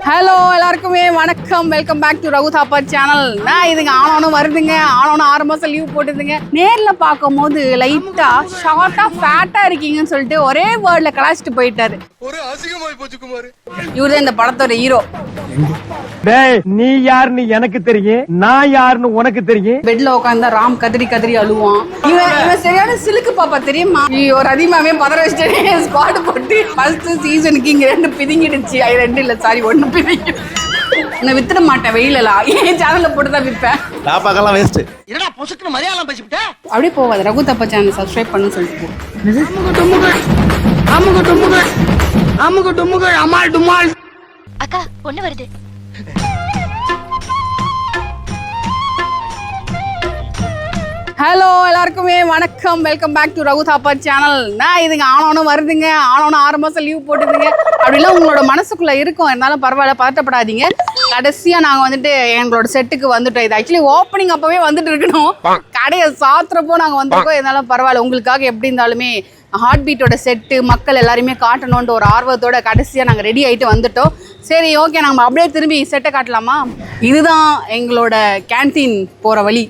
Hello எல்லாருக்குமே வணக்கம், welcome back to Raghu Thapa channel. நான் இதுங்க ஆனவனும் வருதுங்க, ஆனவனும் 6 மாசம் லீவ் போட்டுதுங்க. நேர்ல பார்க்கும் போது லைட்டா ஷார்ட்டா ஃபேட்டா இருக்கீங்கன்னு சொல்லிட்டு ஒரே வேர்ட்ல கலாச்சிட்டு போயிட்டாரு. ஒரு அசிங்கமாய் போச்சு குமார். இவர்தான் இந்த படத்தோட ஹீரோ. டேய், நீ யாருன்னு எனக்கு தெரியும், நான் யாருன்னு உனக்கு தெரியும். பெட்ல உட்காந்தா ராம் கதறி கதறி அழுவான். இவன் சரியான சிலுக்கு பாப்பா தெரியுமா? ஒரு அதிகமாவே பதற வச்சுட்டு ஸ்குவாட் போட்டு ஃபர்ஸ்ட் சீசனுக்கு இங்க 2 பிதிங்கிடுச்சு. 2 இல்ல சாரி 1 பிதிங்கி. நான் வித்துட மாட்டேன் வெயிலலாம், என் சேனல்ல போட்டு தான் விற்பேன். நான் பார்க்கலாம் வேஸ்ட். என்னடா பொசுக்குன்னு மலையாளம் பேசிவிட்ட? அப்படியே போவாது. ரகு தாப்பா சேனல் சப்ஸ்கிரைப் பண்ணு சொல்லிட்டு போ. அம்மாள் டுமாள். அக்கா பொண்ணு வருது. ஹலோ எல்லாருக்குமே வணக்கம், welcome back to Raghu Thapa channel. நான் இதுங்க ஆனவனும் வருதுங்க, ஆனவனும் 6 மாசம் லீவ் போட்டுதுங்க. அப்படிலாம் உங்களோட மனசுக்குள்ள இருக்கும், இருந்தாலும் பரவாயில்ல, பதட்டப்படாதீங்க. கடைசியா நாங்க வந்துட்டு எங்களோட செட்டுக்கு வந்துட்டோம். இது ஆக்சுவலி ஓப்பனிங் அப்பவே வந்துட்டு இருக்கணும், கடையை சாத்துறப்போ நாங்க வந்திருக்கோம். இருந்தாலும் பரவாயில்ல, உங்களுக்காக எப்படி இருந்தாலுமே ஹார்ட் பீட்டோட செட்டு மக்கள் எல்லாருமே காட்டணுன்ற ஒரு ஆர்வத்தோட கடைசியாக நாங்கள் ரெடி ஆகிட்டு வந்துட்டோம். சரி ஓகே, நம்ம அப்படியே திரும்பி செட்டை காட்டலாமா? இதுதான் எங்களோட கேன்டீன் போகிற வழி.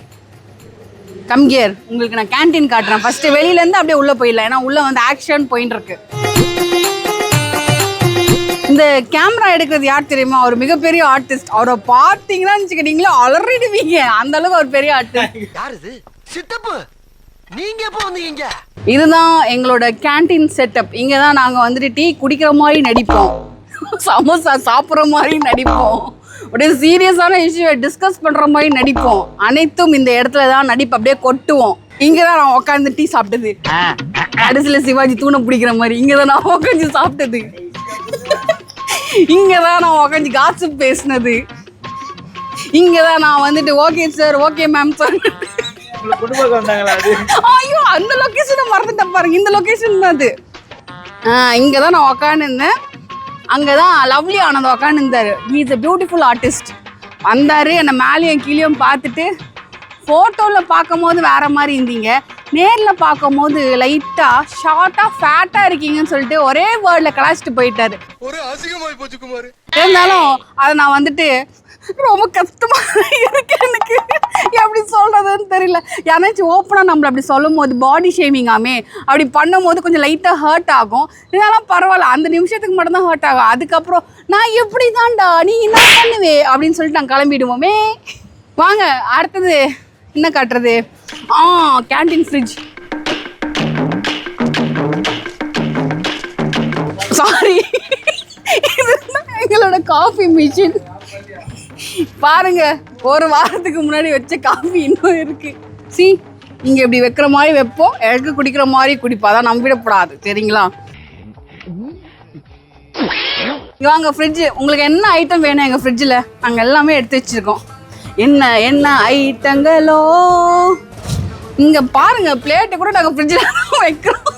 கம்கியர், உங்களுக்கு நான் கேன்டீன் காட்டுறேன். ஃபர்ஸ்ட் வெளியிலேருந்து அப்படியே உள்ளே போயிடலாம், ஏன்னா உள்ளே வந்து ஆக்ஷன் போயின்னு இருக்கு. இந்த கேமரா எடுக்கிறது யார் தெரியுமா? அவர் மிகப்பெரிய ஆர்டிஸ்ட். அவரை பார்த்தீங்கன்னா வச்சுக்கிட்டீங்களா அலறிடுவீங்க, அந்த அளவுக்கு அவர் பெரிய ஆர்டிஸ்ட். யார் இது? சித்தப்பு, நீங்க எப்போ வந்தீங்க? இதுதான் எங்களோட கேன்டீன் செட்டப். இங்கே தான் நாங்கள் வந்துட்டு டீ குடிக்கிற மாதிரி நடிப்போம், சமோசா சாப்பிட்ற மாதிரி நடிப்போம், அப்படியே சீரியஸான இஷ்யூவை டிஸ்கஸ் பண்ணுற மாதிரி நடிப்போம். அனைத்தும் இந்த இடத்துல தான் நடிப்பு அப்படியே கொட்டுவோம். இங்கே தான் நான் உட்காந்து டீ சாப்பிட்டது, கடைசியில் சிவாஜி தூணை பிடிக்கிற மாதிரி இங்கே தான் நான் உட்காந்து சாப்பிட்டது, இங்கே தான் நான் உட்காந்து காசிப் பேசினது, இங்கே தான் நான் வந்துட்டு okay sir okay ma'am sir. ஐயோ, அந்த லொகேஷனை மறந்துட்டேன் பாருங்க, இந்த லொகேஷன் தான் அது. இங்கே தான் நான் உக்காந்துருந்தேன். அங்கே தான் லவ்லி ஆனந்த் உக்காந்துருந்தாரு. He is a beautiful artist. வந்தார், என்னை மேலேயும் கீழேயும் பார்த்துட்டு, ஃபோட்டோவில் பார்க்கும் போது வேற மாதிரி இருந்தீங்க, நேரில் பார்க்கும் போது லைட்டாக ஷார்ட்டாக ஃபேட்டாக இருக்கீங்கன்னு சொல்லிட்டு ஒரே வேர்டில் கலாச்சிட்டு போயிட்டாரு. ஒரு அசிங்கமாய் போச்சு குமார். இருந்தாலும் அதை நான் வந்துட்டு ரொம்ப கஷ்டமா இருக்கு எனக்கு, எப்படி சொல்றதுன்னு தெரியல. யாராச்சும் ஓப்பனாக நம்மளை அப்படி சொல்லும் போது பாடி ஷேமிங்காமே அப்படி பண்ணும் போது கொஞ்சம் லைட்டாக ஹர்ட் ஆகும். இதெல்லாம் பரவாயில்ல, அந்த நிமிஷத்துக்கு மட்டும்தான் ஹர்ட் ஆகும். அதுக்கப்புறம் நான் எப்படி தான்டா நீ என்ன பண்ணுவே அப்படின்னு சொல்லிட்டு நாங்கள் கிளம்பிடுவோமே. வாங்க அடுத்தது என்ன காட்டுறது? கேன்டீன் ஃப்ரிட்ஜ், சாரி இதுதான் எங்களோட காஃபி மிஷின். பாருங்க, ஒரு வாரத்துக்கு முன்னாடி வச்ச காஃபி இன்னும் இருக்கு. இங்க இப்படி வைக்கிற மாதிரி வைப்போம், எனக்கு குடிக்கிற மாதிரி குடிப்பா, அதான் நம்பிடக்கூடாது சரிங்களா? வாங்க ஃப்ரிட்ஜ், உங்களுக்கு என்ன ஐட்டம் வேணும் எங்கள் ஃப்ரிட்ஜில் நாங்கள் எல்லாமே எடுத்து வச்சுருக்கோம். என்ன என்ன ஐட்டங்களோ இங்கே பாருங்க, பிளேட்டை கூட நாங்கள் ஃப்ரிட்ஜில் வைக்கிறோம்.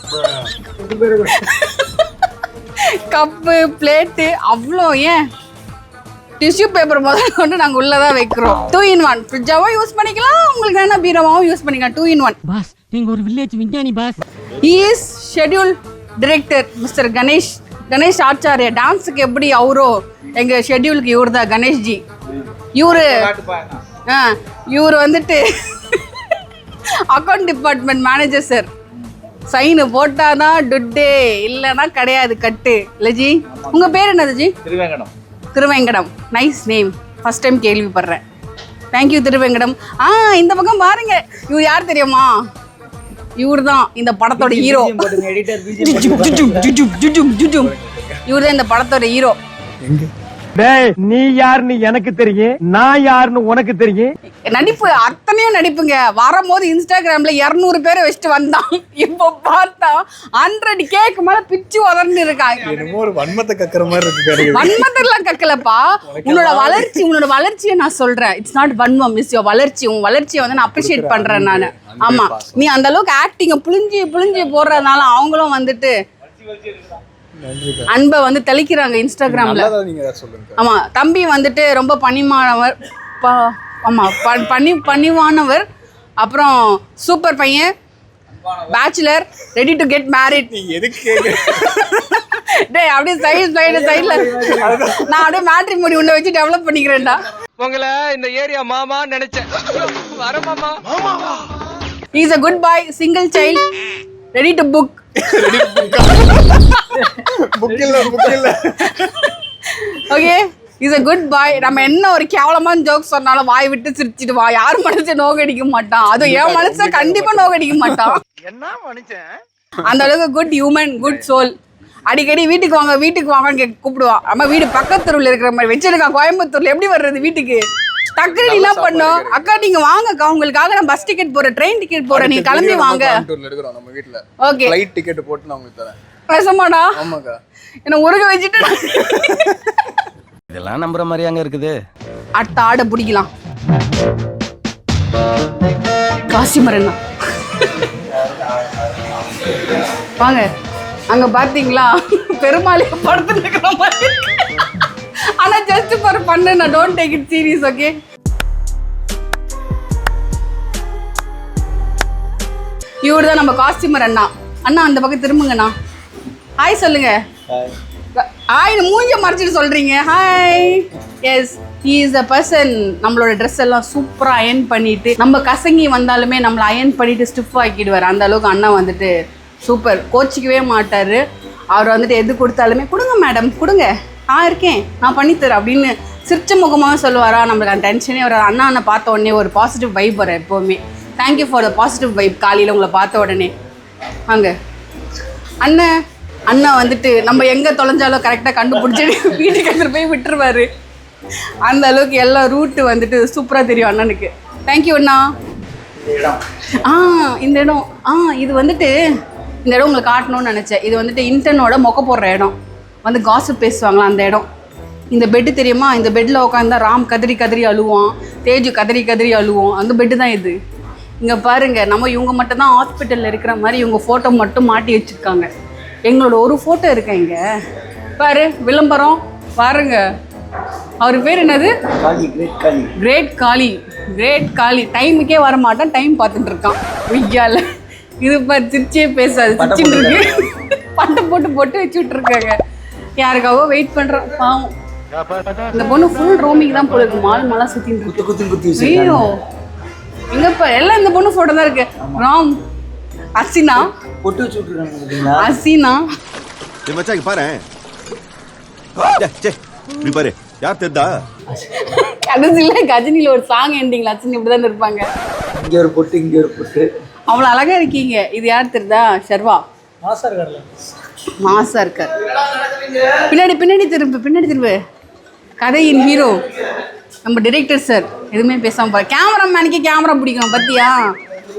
கப்பு பிளேட்டு அவ்வளோ, ஏன் டிஷ்யூ பேப்பர் முதல்ல கொண்டு நாங்கள் உள்ளே தான் வைக்கிறோம். 2 in 1 ஃப்ரிட்ஜாவும் யூஸ் பண்ணிக்கலாம், உங்களுக்கு என்ன பீரோவாகவும் யூஸ் பண்ணிக்கலாம். 2 in 1. பாஸ், நீங்க ஒரு வில்லேஜ் விஞ்ஞானி boss. Is schedule director mister Ganesh Acharya. டான்ஸுக்கு எப்படி அவரோ எங்கள் ஷெட்யூலுக்கு இவர் தான் கணேஷ்ஜி. இவர் வந்துட்டு account department manager sir. Sign போட்டாதான் டுட்டே, இல்லைன்னா கிடையாது கட்டு. இல்லை ஜி, உங்கள் பேர் என்னது ஜி? Thiruvengadam. Nice name, first time கேள்விப்படுறேன். தேங்க்யூ திருவேங்கடம். இந்த பக்கம் பாருங்க, இவர் யார் தெரியுமா? இவர் தான் இந்த படத்தோட ஹீரோ. இவர் தான் இந்த படத்தோட ஹீரோ. டேய், நீ யாருன்னு எனக்கு தெரியும், நான் யாருன்னு உனக்கு தெரியும். நடிப்பு அத்தனையும் நடிப்புங்க. வரும்போது இன்ஸ்டாகிராம்ல 200 பேரை வச்சுட்டு வந்தான், இப்போ பார்த்தா 100K மேல பிச்சு உதர்ந்து இருக்காங்க. வன்மத்தை கக்கிற மாதிரி இருக்கு. வன்மத்தெல்லாம் கக்கலப்பா, உன்னோட வளர்ச்சியை நான் சொல்றேன். It's not Vanmam, it's your வளர்ச்சி. உன் வளர்ச்சியை வந்து நான் அப்ரிஷியேட் பண்றேன் நான். ஆமா, நீ அந்த அளவுக்கு ஆக்டிங்க புளிஞ்சி போடுறதுனால அவங்களும் வந்துட்டு அன்பை வந்து தெளிக்கிறாங்க இன்ஸ்டாகிராம்ல. ஆமா, தம்பி வந்துட்டு ரொம்ப பணிவானவர். ஆமா, பணிவானவர். அப்புறம் சூப்பர் பையன். Bachelor ready to get married. நீ எதுக்கு கேக்குற? டேய் அப்படியே சைடுல நான் அப்படியே மேட்ரிமோனி உன்னை வச்சு டெவலப் பண்ணிக்கிறேன்டா. உங்களை இந்த ஏரியா மாமா நினைச்சேன். வர மாமா. He is a good boy, single child, ready to book. Book இல்ல. Okay, he is a good boy. நம்ம என்ன ஒரு கேவலமான ஜோக் சொன்னாலும் வாய் விட்டு சிரிச்சிட்டு வா. யார் மனசை நோகடிக்க மாட்டான். அதுவும் என் மனசை கண்டிப்பா நோகடிக்க மாட்டான். என்ன மனுஷன்? அந்த அளவுக்கு குட் ஹியூமன், குட் சோல். அடிக்கடி வீட்டுக்கு வாங்கன்னு கூப்பிடுவான். நம்ம வீடு பக்கத்து தெருவில் இருக்கிற மாதிரி வச்சிருக்கான். கோயம்புத்தூர்ல எப்படி வர்றது வீட்டுக்கு? டக்குனு என்ன பண்ணோம், அக்கா நீங்க வாங்கக்கா, உங்களுக்காக நான் பஸ் டிக்கெட் போறேன், ட்ரெயின் டிக்கெட் போறேன், நீங்க கிளம்பி வாங்க. எடுக்கிறோம் நம்ம வீட்ல. ஓகே, ஃளைட் டிக்கெட் போட்டு நான் உங்களுக்கு தரேன். பேசமாடா? ஆமாக்கா. என்ன உருக வச்சுட்டு இதெல்லாம் நம்புற மாதிரி அங்க இருக்குது. அடுத்த ஆடை பிடிக்கலாம். காசிமரண்ணா வாங்க. அங்க பாத்தீங்களா பெருமாளை படுத்து இருக்கிற மாதிரி. ஆனா ஜஸ்ட் ஃபார் பண்ணு, நான் don't take it serious. Okay, இவரு தான் நம்ம காஸ்டியூமர் அண்ணா. அண்ணா அந்த பக்கம் திரும்புங்கண்ணா. ஹாய் சொல்லுங்க. ஹாய் மூஞ்ச மறைச்சிட்டு சொல்றீங்க. Hi. Yes, he is a person. நம்மளோட ட்ரெஸ் எல்லாம் சூப்பரா அயன் பண்ணிட்டு, நம்ம கசங்கி வந்தாலுமே நம்மளை அயன் பண்ணிட்டு ஸ்டிஃப் ஆக்கிடுவார். அந்த அளவுக்கு அண்ணா வந்துட்டு சூப்பர், கோச்சிக்கவே மாட்டார். அவர் வந்துட்டு எது கொடுத்தாலுமே கொடுங்க மேடம் கொடுங்க, நான் இருக்கேன், நான் பண்ணித்தரேன் அப்படின்னு சிரிச்ச முகமாக சொல்லுவாரா. நம்மளுக்கு அந்த டென்ஷனே வர. அண்ணா பார்த்த உடனே ஒரு பாசிட்டிவ் வைப் வர எப்போவுமே. Thank you for the positive vibe. காலையில் உங்களை பார்த்த உடனே வாங்க. அண்ணா வந்துட்டு நம்ம எங்கே தொலைஞ்சாலும் கரெக்டாக கண்டுபிடிச்சிட்டு வீட்டுக்கு எடுத்துகிட்டு போய் விட்டுருவாரு. அந்த அளவுக்கு எல்லா ரூட்டு வந்துட்டு சூப்பராக தெரியும் அண்ணனுக்கு. தேங்க்யூ அண்ணா. இந்த இடம் இது வந்துட்டு இந்த இடம் உங்களுக்கு காட்டணும்னு நினச்சேன். இது வந்துட்டு இன்டர்னோட மொக்க போடுற இடம், வந்து காசிப் பேசுவாங்களா அந்த இடம். இந்த பெட்டு தெரியுமா? இந்த பெட்டில் உட்காந்தா ராம் கதறி அழுவான், தேஜு கதறி அழுவோம். அந்த பெட்டு தான் இது. இங்கே பாருங்கள், நம்ம இவங்க மட்டும் தான் ஹாஸ்பிட்டலில் இருக்கிற மாதிரி இவங்க ஃபோட்டோ மட்டும் மாட்டி வச்சுருக்காங்க. எங்களோட ஒரு ஃபோட்டோ இருக்கா இங்கே பாரு, விளம்பரம் பாருங்க. அவர் பேர் என்னது? கிரேட் காளி. டைமுக்கே வர மாட்டான், டைம் பார்த்துட்டு இருக்கான் வெய்யால. இது பாரு, சிரிச்சே பேசாது, சிரிச்சுட்டு இருக்கு. பட்டை போட்டு வச்சு விட்டுருக்காங்க. யாருக்காவோ வெயிட் பண்றோம். பாவம், இந்த பொண்ணு ஃபுல் ரோமிங் தான் போல இருக்கு. மாலா சுத்திட்டு இருக்கு. ஐயோ, எங்கப்பா எல்லாம் இந்த பொண்ணு போட்டோ தான் இருக்கு. ராம், அசினா பொட்டு வச்சு விட்டுருக்காங்க. அசினா மச்சான் பாரு, பாரு யார் தெரிதா? கடைசியில கஜினில ஒரு சாங் எண்டிங்ல அசின் இப்படிதான் இருப்பாங்க. இங்க ஒரு பொட்டு. அவ்வளவு அழகா இருக்கீங்க. இது யார் தெரியுதா? ஷர்வா. மாசா இருக்கார். பின்னாடி திரும்ப. கதையின் ஹீரோ நம்ம டைரக்டர் சார் எதுவுமே பேசாம பாரு. கேமராமேனுக்கு கேமரா பிடிக்கும் பத்தியா?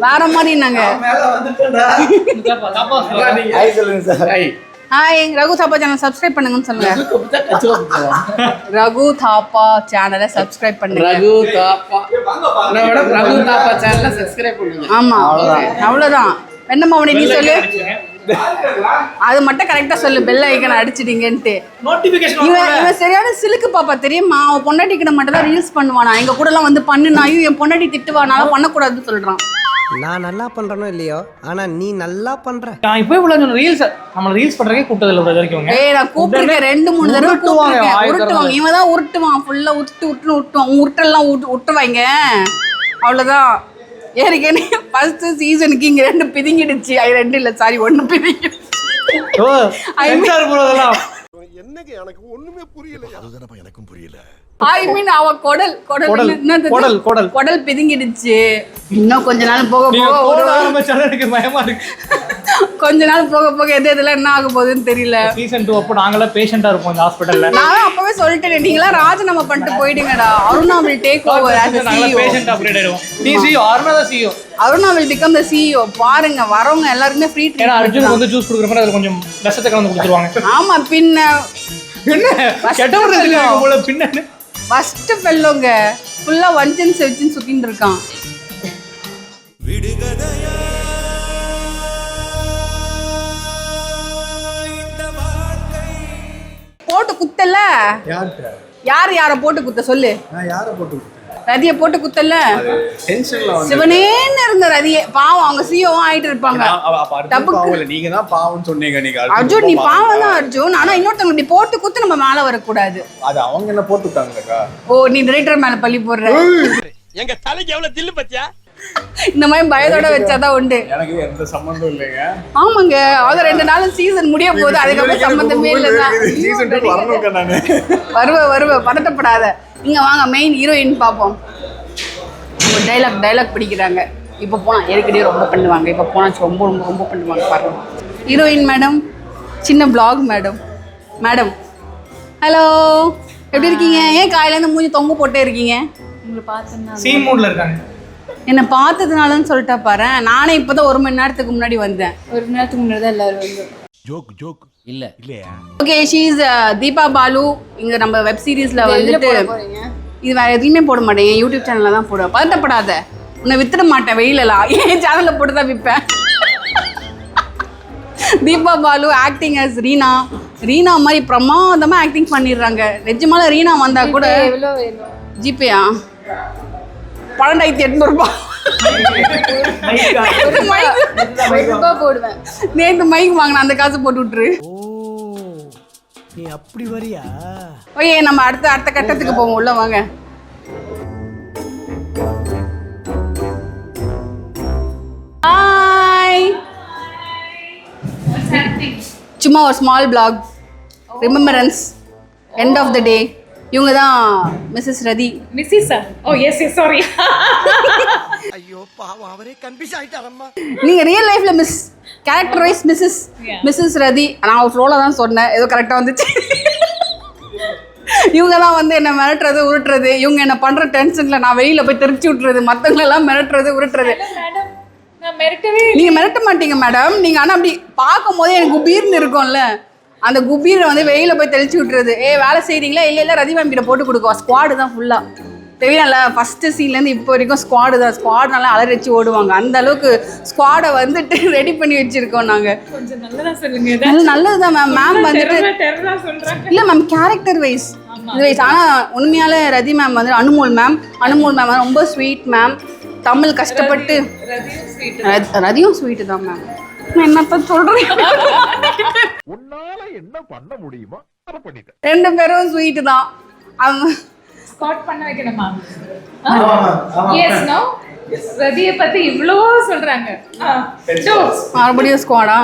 வேற மாதிரி நாங்க. ஹாய், ரகு தாப்பா சேனல் சப்ஸ்கிரைப் பண்ணுங்கன்னு சொல்லுங்க. ரகு தாப்பா சேனலை சப்ஸ்கிரைப் பண்ணுங்க. ரகு தாப்பா சேனலை சப்ஸ்கிரைப் பண்ணுங்க. ஆமா, அவ்வளவுதான். என்னம்மா அவனை நீ சொல்லு, அது மட்டும் கரெக்டா சொல்லு. பெல் ஐக்கன் அடிச்சிட்டீங்கன்ட்டு. இவன் சரியான சிலுக்கு பாப்பா தெரியுமா? அவன் பொண்டாட்டிக்கிட்ட மட்டும் தான் ரீல்ஸ் பண்ணுவானா. எங்க கூட எல்லாம் வந்து பண்ணுனா என் பொண்டாட்டி திட்டுவானாலும் பண்ணக்கூடாதுன்னு சொல்றான். நான் நல்லா பண்றேனோ இல்லையோ, ஆனா நீ நல்லா பண்ற. நான் இப்போ இவ்வளவு ரீல்ஸ் நம்ம ரீல்ஸ் பண்றதே கூட்டத்துல ஒரு வரைக்கும். ஏய், நான் கூப்பிட்டுருக்கேன் 2-3 தடவை கூப்பிட்டுருக்கேன். உருட்டுவாங்க, இவன் தான் உருட்டுவான். ஃபுல்லா உருட்டுவான். உருட்டெல்லாம் உருட்டுவாங்க. அவ்வளவுதான். ஏற்கனவே ஃபர்ஸ்ட் சீசனுக்கு இங்க 2 பிதிங்கிடுச்சு. 2 இல்ல, சாரி 1 பிதிங்கிடுச்சு. என்னங்க எனக்கு ஒண்ணுமே புரியல. அதுதானப்பா எனக்கும் புரியல. ஐ மீன் அவ குடல் பிதுங்கிடுச்சு. இன்னும் கொஞ்ச நாள் போக கொஞ்ச நாள் போக எதெல்லாம் என்ன ஆக போகுதுன்னு தெரியல. சீசன் 2 அப்போ நாங்களாம் பேஷண்டா இருப்போம் இந்த ஹாஸ்பிடல்ல. நான் அப்பவே சொல்லிட்டேன், நீங்களா ராஜினாமா பண்ணிட்டு போயிடுங்கடா. Aruna will take over as a CEO. Patient upgrade ஆயிடுவோம். நீ CEO, அருணா தான் CEO. Aruna will become the CEO. பாருங்க, வரவங்க எல்லாருமே ஃப்ரீ ட்ரீட்மென்ட். ஏன்னா அர்ஜுன் வந்து ஜூஸ் குடுக்குற மாதிரி அது கொஞ்சம் விஷத்தை கலந்து கொடுத்துருவாங்க. ஆமா, பின்ன கெட்டவரதுல போல பின்ன ஃபர்ஸ்ட் ஃபெல்லோங்க ஃபுல்லா வஞ்சன்ஸ் வச்சுன்னு சுத்திட்டு இருக்கான். போட்டு குத்தல யார போட்டு குத்த சொல்லு. ரதியை போட்டு குத்தல டென்ஷன்ல வந்து சிவனேன்னு இருந்த ரதியே பாவம் அவங்க சிஓவும் ஆயிட்டு இருப்பாங்க. பாவம் இல்ல, நீங்க தான் பாவம் சொன்னீங்க. நீங்க அர்ஜுன் நீ பாவம் தான் அர்ஜுன். ஆனா இன்னொருத்தவங்க இப்படி போட்டு குத்து நம்ம மேல வரக்கூடாது. அது அவங்க என்ன போட்டுட்டாங்கக்கா. ஓ நீ டிரெக்டர் மேல பழி போடுற. எங்க தலைக்கு எவ்வளவு தில்லு பத்தியா? இந்த மாதிரி பயத்தோட வச்சாதான் உண்டு. எனக்கு எந்த சம்பந்தம் இல்லைங்க. ஆமாங்க அது 2 நாள் சீசன் முடிய போகுது. அதுக்கப்புறம் சம்பந்தமே இல்லைதான். சீசன் 2 வரணும்க்கா நானு. வருவேன் பதட்டப்படாத. இங்க வாங்க மெயின் ஹீரோயின் பார்ப்போம். ஒரு டைலாக் பிடிக்கிறாங்க. இப்போ போனா ஏற்கனவே ரொம்ப பண்ணுவாங்க. இப்போ போனா ரொம்ப பண்ணுவாங்க பாருங்க. ஹீரோயின் மேடம், சின்ன பிளாக் மேடம் ஹலோ எப்படி இருக்கீங்க? ஏன் காலையிலேருந்து மூஞ்சி தொங்க போட்டே இருக்கீங்க? உங்களை பார்த்தேன்னா சீன் மூட்ல இருக்காங்க. என்னை பார்த்ததுனாலன்னு சொல்லிட்டா பாரு. நானே இப்போதான் 1 மணி நேரத்துக்கு முன்னாடி வந்தேன். 1 மணி நேரத்துக்கு முன்னாடி தான் எல்லாரும் வந்து ஜோக் இல்லையா? Okay she is Deepa Balu. இங்கே நம்ம வெப் சீரிஸில் வந்துட்டு இது வேறு எதுலையுமே போட மாட்டேன். என் யூடியூப் சேனலில் தான் போடுவேன். பதட்டப்படாத, உன்னை வித்துட மாட்டேன் வெளியிலலாம். என் சேனலில் போட்டு தான் விற்பேன். தீபா பாலு ஆக்டிங் அஸ் ரீனா மாதிரி பிரமாதமாக ஆக்டிங் பண்ணிடுறாங்க. நிஜமால ரீனா வந்தால் கூட ஜிபேயா 12,800 ரூபாய் போடுவேன். நேற்று மைக் வாங்கின அந்த காசு போட்டு விட்டுரு. நீ அப்படி வரியா? ஓகே நம்ம அடுத்த கட்டத்துக்கு போவோம். உள்ள வாங்க. ஹாய். சும்மா ஒரு small block remembrance end of the day. இவங்க தான் missus Rathi. Missus oh yes sorry. ஐயோ பாவம் அவரே கன்ஃபியூஸ் ஆயிட்டாரம்மா. நீங்க ரியல் லைஃப்ல கேரக்டர் வைஸ் மிஸ்ஸஸ் ரதி. நான் ஃப்ளோல தான் சொன்னேன், ஏதோ கரெக்டாக வந்துச்சு. இவங்க தான் வந்து என்னை மிரட்டுறது உருட்டுறது. இவங்க என்ன பண்ணுற டென்ஷனில் நான் வெளியில் போய் தெரிச்சு விட்டுறது, மற்றவங்களெல்லாம் மிரட்டுறது உருட்டுறது. நீங்கள் மிரட்ட மாட்டீங்க மேடம். நீங்கள் ஆனால் அப்படி பார்க்கும் போதே எனக்கு குபீர்னு இருக்கும்ல, அந்த குபீரை வந்து வெளியில் போய் தெளிச்சு விட்டுறது. வேலை செய்கிறீங்களா? இல்லை ரதி மேம் கிட்ட போட்டு கொடுக்கும். ஸ்குவாடு தான் ஃபுல்லாக தெரியல. ஃபஸ்ட்டு சீன்லேருந்து இப்போ வரைக்கும் ஸ்குவாடு நல்லா அலறி வச்சு ஓடுவாங்க. அந்த அளவுக்கு ஸ்குவாடை வந்துட்டு ரெடி பண்ணி வச்சுருக்கோம் நாங்கள். கொஞ்சம் நல்லதா சொல்லுங்க. நல்லது தான் மேம் வந்துட்டு இல்லை மேம் கேரக்டர் வைஸ் ஆனால் உண்மையால ரதி மேம் வந்து அனுமோல் மேம் வந்து ரொம்ப ஸ்வீட் மேம். தமிழ் கஷ்டப்பட்டு ரதியும் ஸ்வீட்டு தான் மேம். என்னத்தான் சொல்கிறேன், உன்னால என்ன பண்ண முடியுமோ அதை பண்ணிட்டேன். 2 பேரும் ஸ்வீட்டு தான். ஸ்காட் பண்ண வைக்கணுமா? எஸ் நோ ரதியை பத்தி இவ்ளோ சொல்றாங்க. மறுபடியும் ஸ்குவாடா?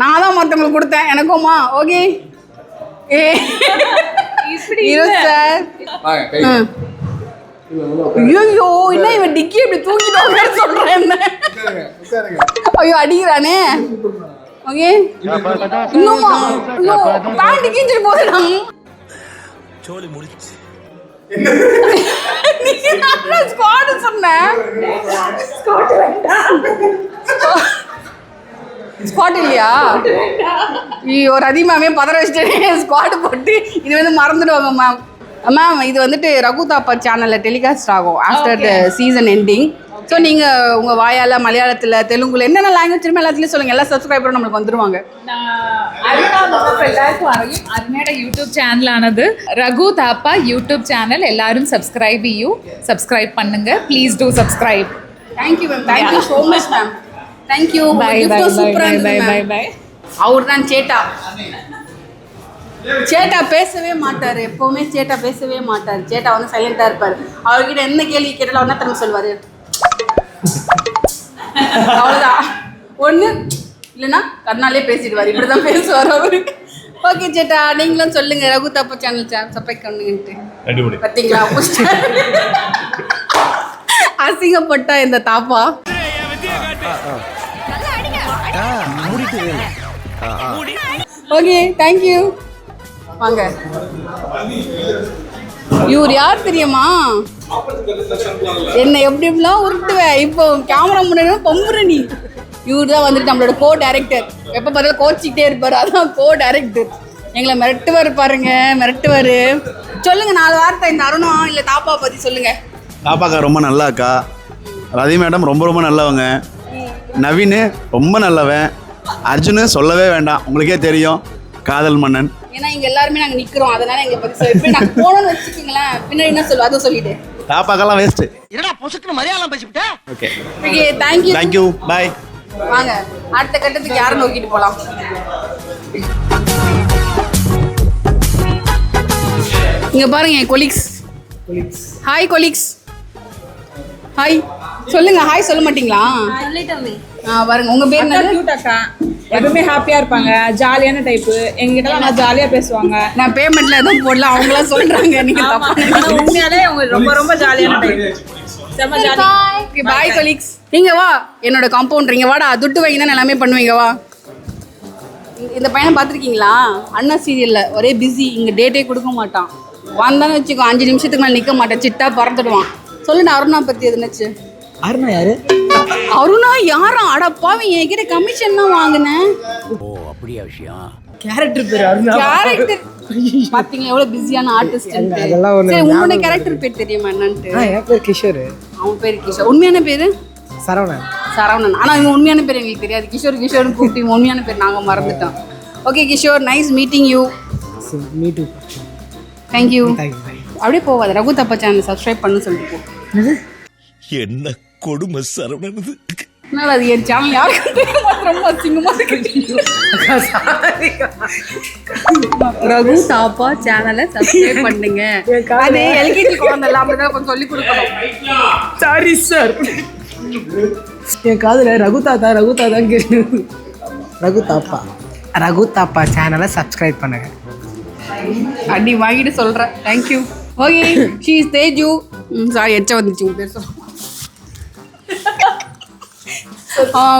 நான் தான் மற்றவங்களுக்கு கொடுத்தேன் எனக்குமா. Okay sir. ஐயோ என்ன இவன் டிக்கி இப்படி தூக்கிட்டு சொல்றேன். ஐயோ அடிக்கிறானே. ஓகே இன்னுமா? ஐயோ பேண்ட் கிஞ்சிட்டு போகுது. சோலி முடிச்சு ஸ்குவாட் சொன்னேன். ஸ்குவாட் இல்லையா? ஐயோ ரதி மேமே பதற வச்சுட்டு ஸ்குவாட் போட்டு இது வந்து மறந்துடுவாங்க மேம். மேம் இது வந்துட்டு ரகு தாப்பா சேனலில் டெலிகாஸ்ட் ஆகும் after the season ending. So நீங்கள் உங்கள் வாயால் மலையாளத்தில் தெலுங்குல என்னென்ன லாங்குவேஜ் எல்லாத்துலேயும் சொல்லுங்கள். எல்லா சப்ஸ்கிரைபரும் நம்மளுக்கு வந்துருவாங்க. எல்லாருக்கும் அறியும் அருமையோட யூடியூப் சேனலானது ரகு தாப்பா யூடியூப் சேனல். எல்லாரும் சப்ஸ்கிரைப் பண்ணுங்க. Please do subscribe. Thank you ma'am. Thank you so much ma'am. Thank you. அவர் தான் சேட்டா பேசவே மாட்டார். எப்போவுமே சேட்டா பேசவே மாட்டார். சேட்டா வந்து சைலண்டாக இருப்பார். அவர்கிட்ட என்ன கேள்வி கேட்டாலும் என்ன திரும்ப சொல்வார். அவ்வளோதான். ஒன்று இல்லைன்னா கண்ணாலே பேசிடுவார். இப்படி தான் பேசுவார் அவரு. ஓகே சேட்டா நீங்களும் சொல்லுங்கள் ரகு தாப்பா சேனல் சப்ஸ்கிரைப் பண்ணுங்கன்ட்டு. பார்த்தீங்களா அசிங்கப்பட்டா இந்த தாப்பா. Okay thank you. வாங்க. இவர் யார் தெரியுமா? என்னை எப்படி எப்படிலாம் உருட்டுவேன். இப்போ கேமரா முன்னாடி பொம்புற நீ. இவர் தான் வந்துட்டு நம்மளோட கோ டைரக்டர். எப்போ பார்த்தாலும் கோச்சிக்கிட்டே இருப்பார். அதான் கோ டைரக்டர். எங்களை மிரட்டுவார் பாருங்க, மிரட்டுவார். சொல்லுங்க 4 வார்த்தை இந்த அருணா இல்லை தாப்பா பற்றி சொல்லுங்க. தாப்பாக்கா ரொம்ப நல்லா அக்கா. ரதி மேடம் ரொம்ப நல்லவங்க. நவீன் ரொம்ப நல்லவன். அர்ஜுனு சொல்லவே வேண்டாம், உங்களுக்கே தெரியும், காதல் மன்னன். ஏன்னா இங்கே எல்லாருமே நாங்கள் நிற்கிறோம், அதனால எங்களை பற்றி சொல்லி நாங்கள் போனோம்னு வச்சுக்கிங்களேன். பின்னாடி என்ன சொல்லுவோம் அதை சொல்லிட்டு தாப்பாக்கெல்லாம் வேஸ்ட்டு. என்னடா பொசுக்குன்னு மலையாளம் பேசிவிட்ட? Okay okay thank you. Thank you, bye. வாங்க அடுத்த கட்டத்துக்கு யாரை நோக்கிட்டு போலாம். இங்க பாருங்க என் கொலீக்ஸ். Hi colleagues. ஹாய் சொல்லுங்க. ஹாய் சொல்ல மாட்டீங்களா? பாருங்க உங்க பேர் என்ன? கியூட் அக்கா, எப்பவுமே ஹாப்பியா இருப்பாங்க, ஜாலியான டைப்பு. எங்ககிட்ட நல்லா ஜாலியா பேசுவாங்க. நான் பேமெண்ட்ல எதுவும் போடல, அவங்களா சொல்றாங்க. நீங்க தப்பா உண்மையாலே அவங்க ரொம்ப ரொம்ப ஜாலியான டைப். செம்ம ஜாலி. பாய் கொலீக்ஸ். இங்க வா என்னோட காம்பவுண்டர். இங்க வாடா, துட்டு வாங்கி தான் எல்லாமே பண்ணுவீங்க. வா. இந்த பையனை பார்த்துருக்கீங்களா? அண்ணா சீரியல்ல ஒரே பிஸி, இங்க டேட்டே கொடுக்க மாட்டான். வந்தான்னு வச்சுக்கோ 5 நிமிஷத்துக்கு மேலே நிற்க மாட்டேன், சிட்டா பறந்துடுவான். சொல்லுண்ணா அருணா பத்தி எதுனாச்சு? அருணா யாரு? அருணா யாரா? அடப்பாவி, என்கிட்ட கமிஷன் தான் வாங்கினேன். ஓ அப்படியா விஷயம்? கேரக்டர் பேர் அருணா. கேரக்டர் பாத்தீங்களா எவ்வளவு பிஸியான ஆர்டிஸ்ட். அதெல்லாம் ஒண்ணு. சரி உங்களோட கேரக்டர் பேர் தெரியுமா என்னன்ட்டு? என் பேர் கிஷோர். அவன் பேர் கிஷோர். உண்மையான பேரு சரவணன். சரவணன். ஆனா இவங்க உண்மையான பேர் எங்களுக்கு தெரியாது. கிஷோர் கிஷோர்னு கூப்பிட்டு உண்மையான பேர் நாங்க மறந்துட்டோம். Okay Kishore, nice meeting you. Me too. Thank you. அப்படியே போவாது. ரகு தப்பா சேனல் சப்ஸ்கிரைப் பண்ணு சொல்லிட்டு போ. என்ன கொடுமை சரவணனது. அதனால அது என் சேனல் யாருக்கும் தெரிய மாட்டேன். ரொம்ப அசிங்கமா இருக்கு. ரகு தாப்பா சேனலை சப்ஸ்கிரைப் பண்ணுங்க. அது எல்கேஜி குழந்தை அப்படிதான் கொஞ்சம் சொல்லி கொடுக்கணும். Sorry sir. என் காதுல ரகு தாத்தா கேட்டு. ரகு தாப்பா சேனலை சப்ஸ்கிரைப் பண்ணுங்க. அடி வாங்கிட்டு சொல்றேன். Thank you. Okay she is Teju. Sorry எச்ச வந்துச்சு உங்க பேர் சொல்ல.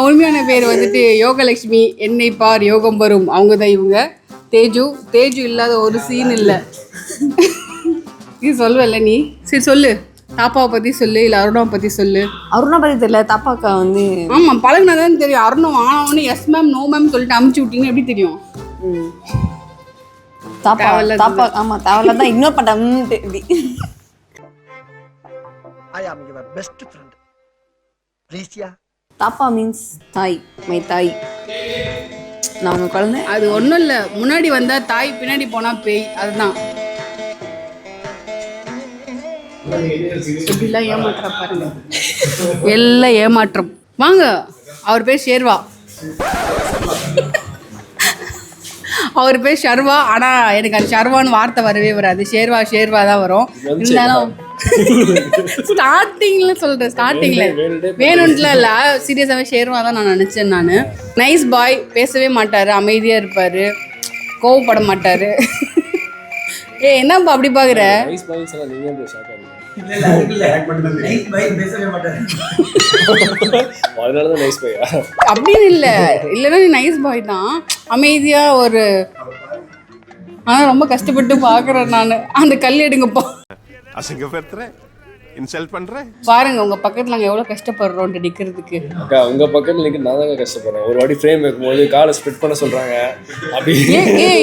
உண்மையான பேர் வந்துட்டு யோகலட்சுமி. என்னை பார் யோகம் வரும். அவங்க தான் இவங்க. தேஜு இல்லாத ஒரு சீன் இல்லை. இது சொல்லுவல்ல நீ? சரி சொல்லு. தாப்பாவை பற்றி சொல்லு, இல்லை அருணாவை பற்றி சொல்லு. அருணா பத்தி தெரியல, தாப்பாக்கா வந்து ஆமாம் பழகுனாதான் தெரியும். அருணம் ஆனவொன்னு எஸ் மேம் நோ மேம் சொல்லிட்டு அமுச்சு விட்டீங்கன்னு எப்படி தெரியும்? தாப்பா ஆமா தேவையில்ல தான் இக்னோர் பண்ண. ஐ am your best friend. ப்ளீஸ்யா. Thapa means தாய், மை தாய். நான் உங்க குழந்தை. அது ஒன்றும் இல்லை. முன்னாடி வந்தா தாய், பின்னாடி போனா பேய். அதுதான். இப்படிலாம் ஏமாற்ற பாருங்க. எல்லாம் ஏமாற்றம். வாங்க. அவர் பேர் ஷேர்வா. அவர் பேர் ஷர்வா. ஆனால் எனக்கு அது ஷர்வான்னு வார்த்தை வரவே வராது. ஷேர்வா தான் வரும். இருந்தாலும் ஸ்டார்டிங்கில் சொல்கிறேன். ஸ்டார்டிங்கில் வேணும்ட்டுலாம் இல்லை, சீரியஸாகவே ஷேர்வா தான் நான் நினச்சேன். நான் நைஸ் பாய், பேசவே மாட்டார், அமைதியாக இருப்பார், கோவப்பட மாட்டார். என்னப்பா அப்படி பார்க்குற? அப்படின்னு இல்லை, இல்லைன்னா நீ நைஸ் பாய் தான். அமைதியாக ஒரு ஆனால் ரொம்ப கஷ்டப்பட்டு பார்க்குறேன் நான். அந்த கல் எடுங்கப்பா. அசிங்கப்படுத்துறேன், இன்சல்ட் பண்றேன். பாருங்க உங்க பக்கத்துல நாங்க எவ்வளவு கஷ்டப்படுறோம் நிக்கிறதுக்கு. அக்கா உங்க பக்கத்துல நிக்க நான் தாங்க கஷ்டப்படுறேன். ஒரு வாட்டி ஃப்ரேம் வைக்கும்போது காலை ஸ்ப்ளிட் பண்ண சொல்றாங்க. அப்படி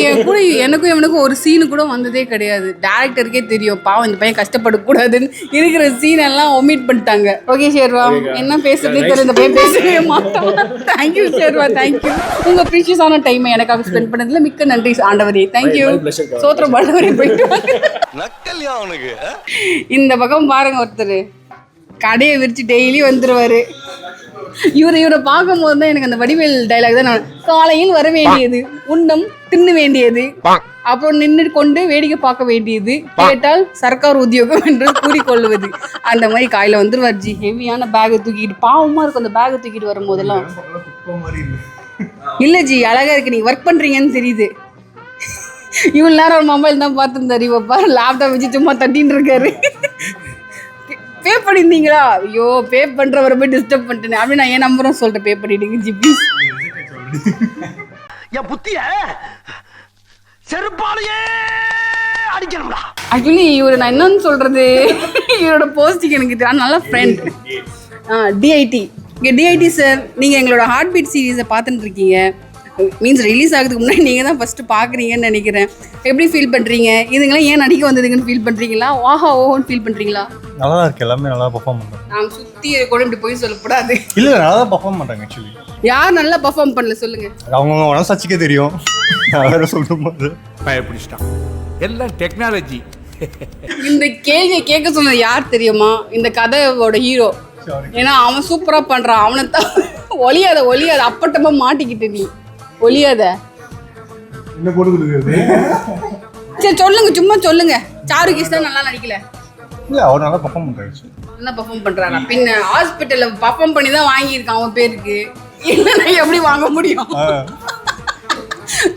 என் கூட எனக்கும் இவனுக்கும் ஒரு சீனு கூட வந்ததே கிடையாது. டேரக்டருக்கே தெரியும் பாவம் இந்த பையன் கஷ்டப்படக்கூடாதுன்னு இருக்கிற சீன் எல்லாம் ஒமிட் பண்ணிட்டாங்க. ஓகே ஷேர்வா, என்ன பேசுறதே தெரியல, இந்த பையன் பேசவே மாட்டான். Thank you Sherwa, thank you. உங்க ப்ரீஷியஸான டைமை எனக்காக ஸ்பெண்ட் பண்ணதுல மிக்க நன்றி ஆண்டவரே. தேங்க்யூ. சோத்திரம் ஆண்டவரே. போயிட்டு நக்கல்யா அவனுக்கு. இந்த பக்கம் பாருங்க, ஒருத்தர் கடையை விரிச்சு டெய்லி வந்துருவாரு. இவரை பார்க்கும் போது தான் எனக்கு அந்த வடிவேல் டைலாக் தான். நான் காலையில் வர வேண்டியது, உண்டம் தின்னு வேண்டியது, அப்புறம் நின்று கொண்டு வேடிக்கை பார்க்க வேண்டியது, கேட்டால் சர்க்கார் உத்தியோகம் என்று கூறிக்கொள்வது. அந்த மாதிரி காலையில் வந்துருவார் ஜி. ஹெவியான பேகை தூக்கிட்டு பாவமா இருக்கும் அந்த பேகை தூக்கிட்டு வரும் போதெல்லாம். இல்லை ஜி அழகா இருக்கு, நீங்க ஒர்க் பண்றீங்கன்னு தெரியுது. இவ்வளவு நேரம் ஒரு மொபைல் தான் பார்த்துருந்தாரு, இப்போ பாரு லேப்டாப் வச்சு சும்மா தட்டின்னு இருக்காரு. பே பண்ணியிருந்தீங்களா? ஐயோ பே பண்ணுறவரை போய் டிஸ்டர்ப் பண்ணிட்டேன். அப்படி நான் என் நம்பரும் சொல்லிட்டேன், பே பண்ணிவிடுங்க ஜி ப்ளீஸ். என் புத்திய செருப்பாலேயே அடிக்கணும்டா. ஆக்சுவலி இவர் நான் என்னன்னு சொல்கிறது, இவரோட போஸ்டிங் எனக்கு தெரியும். நல்ல ஃப்ரெண்ட். டிஐடி. இங்கே டிஐடி சார், நீங்கள் எங்களோட ஹார்ட் பீட் சீரீஸை பார்த்துட்டு இருக்கீங்க. மீன்ஸ் ரிலீஸ் ஆகிறதுக்கு முன்னாடி நீங்கள் தான் ஃபஸ்ட்டு பார்க்குறீங்கன்னு நினைக்கிறேன். எப்படி ஃபீல் பண்ணுறீங்க? இதுங்களாம் ஏன் நடிக்க வந்ததுங்கன்னு ஃபீல் பண்ணுறீங்களா? வாஹா ஓஹோன்னு ஃபீல் பண்ணுறீங்களா? நல்லா தான் இருக்கு, எல்லாமே நல்லா பர்ஃபார்ம் பண்ணுறாங்க. நான் சுற்றி கூட இப்படி போய் சொல்லக்கூடாது. இல்லை நல்லா தான் பர்ஃபார்ம் பண்ணுறாங்க. ஆக்சுவலி யார் நல்லா பர்ஃபார்ம் பண்ணல சொல்லுங்க. அவங்க மனசாட்சிக்கே தெரியும். வேற சொல்லும் போது பயப்பிடிச்சிட்டான். எல்லாம் டெக்னாலஜி. இந்த கேள்வியை கேட்க சொன்னது யார் தெரியுமா? இந்த கதையோட ஹீரோ. ஏன்னா அவன் சூப்பரா பண்றான். அவனை தான் ஒளியாத அப்பட்டமா மாட்டிக்கிட்டு நீ ஒளியாத. என்ன போட்டு கொடுக்குறது? சரி சொல்லுங்க, சும்மா சொல்லுங்க. சாருகேஷ் தான் நல்லா நடிக்கல. இல்ல அவர் நல்லா பெர்ஃபார்ம் பண்றாரு. என்ன பெர்ஃபார்ம் பண்றானா? பின்ன ஹாஸ்பிட்டல்ல பெர்ஃபார்ம் பண்ணி தான் வாங்கியிருக்கான் அவன் பேருக்கு. இல்லைன்னா எப்படி வாங்க முடியும்?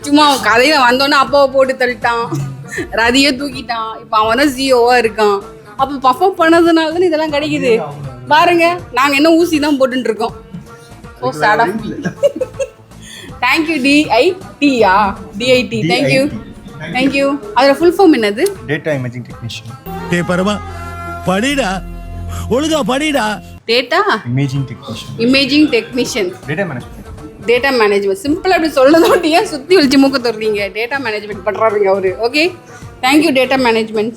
சும்மா அவன் கதையில வந்தோன்னே அப்பாவை போட்டு தள்ளிட்டான், ரதியை தூக்கிட்டான். இப்போ அவன் தான் சிஓவா இருக்கான். அப்போ பெர்ஃபார்ம் பண்ணதுனால தானே இதெல்லாம் கிடைக்குது. பாருங்க, நாங்க என்ன ஊசி தான் போட்டுட்டு இருக்கோம். So sad of me. Thank you. DIT-ஆ? DIT. தேங்க்யூ. அதோட ஃபுல் ஃபார்ம் என்னது? Data imaging technician. டே பரமா படிடா, ஒழுங்கா படிடா. Data imaging technician. Data management. சிம்பிளா அப்படி சொல்லணும். ஏன் சுத்தி வச்சு மூக்க தர்றீங்க? டேட்டா மேனேஜ்மெண்ட் பண்றாருங்க அவரு. Okay, thank you data management.